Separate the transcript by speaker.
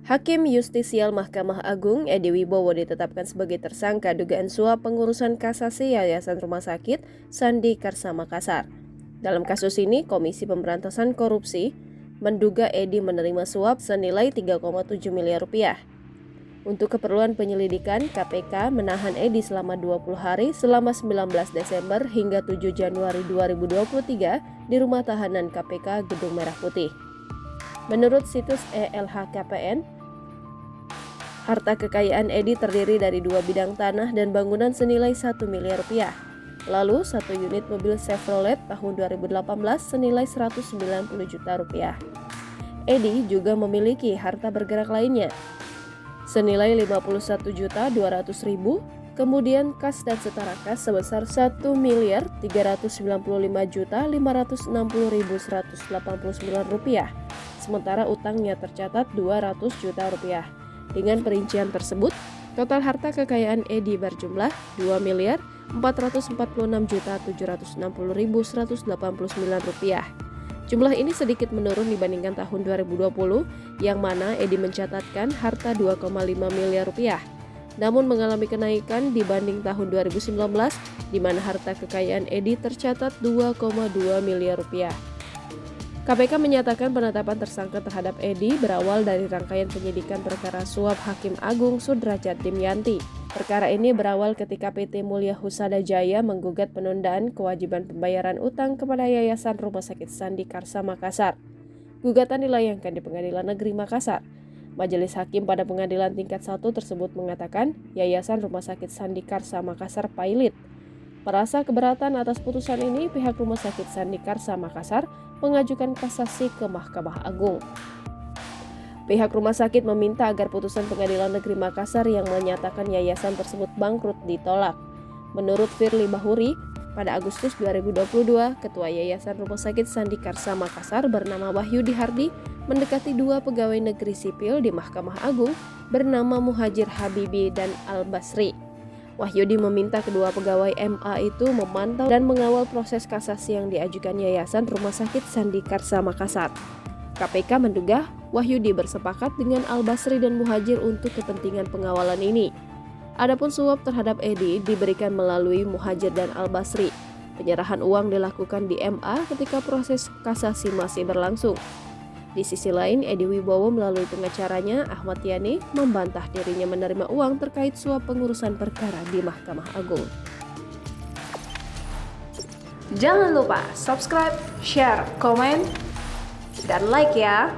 Speaker 1: Hakim Justisial Mahkamah Agung Edi Wibowo ditetapkan sebagai tersangka dugaan suap pengurusan kasasi Yayasan Rumah Sakit Sandi Karsa Makassar. Dalam kasus ini, Komisi Pemberantasan Korupsi menduga Edi menerima suap senilai 3,7 miliar rupiah. Untuk keperluan penyelidikan, KPK menahan Edi selama 20 hari selama 19 Desember hingga 7 Januari 2023 di Rumah Tahanan KPK Gedung Merah Putih. Menurut situs ELHKPN, harta kekayaan Edi terdiri dari 2 bidang tanah dan bangunan senilai 1 miliar rupiah. Lalu 1 unit mobil Chevrolet tahun 2018 senilai 190 juta rupiah. Edi juga memiliki harta bergerak lainnya senilai 51.200.000, kemudian kas dan setara kas sebesar 1.395.560.189 rupiah. Sementara utangnya tercatat 200 juta rupiah. Dengan perincian tersebut, total harta kekayaan Edi berjumlah 2.446.760.189 rupiah. Jumlah ini sedikit menurun dibandingkan tahun 2020, yang mana Edi mencatatkan harta 2,5 miliar rupiah. Namun mengalami kenaikan dibanding tahun 2019, di mana harta kekayaan Edi tercatat 2,2 miliar rupiah. KPK menyatakan penetapan tersangka terhadap Edi berawal dari rangkaian penyidikan perkara suap Hakim Agung Sudrajat Dimyanti. Perkara ini berawal ketika PT Mulya Husada Jaya menggugat penundaan kewajiban pembayaran utang kepada Yayasan Rumah Sakit Sandi Karsa Makassar. Gugatan dilayangkan di Pengadilan Negeri Makassar. Majelis Hakim pada Pengadilan Tingkat 1 tersebut mengatakan Yayasan Rumah Sakit Sandi Karsa Makassar pailit. Merasa keberatan atas putusan ini, pihak Rumah Sakit Sandi Karsa Makassar mengajukan kasasi ke Mahkamah Agung. Pihak rumah sakit meminta agar putusan Pengadilan Negeri Makassar yang menyatakan yayasan tersebut bangkrut ditolak. Menurut Firly Bahuri, pada Agustus 2022, Ketua Yayasan Rumah Sakit Sandi Karsa Makassar bernama Wahyudi Hardi mendekati 2 pegawai negeri sipil di Mahkamah Agung bernama Muhajir Habibi dan Al-Basri. Wahyudi meminta kedua pegawai MA itu memantau dan mengawal proses kasasi yang diajukan Yayasan Rumah Sakit Sandi Karsa Makassar. KPK menduga Wahyudi bersepakat dengan Al-Basri dan Muhajir untuk kepentingan pengawalan ini. Adapun suap terhadap Edi diberikan melalui Muhajir dan Al-Basri. Penyerahan uang dilakukan di MA ketika proses kasasi masih berlangsung. Di sisi lain, Edi Wibowo melalui pengacaranya, Ahmad Yani, membantah dirinya menerima uang terkait suap pengurusan perkara di Mahkamah Agung.
Speaker 2: Jangan lupa subscribe, share, komen, dan like ya!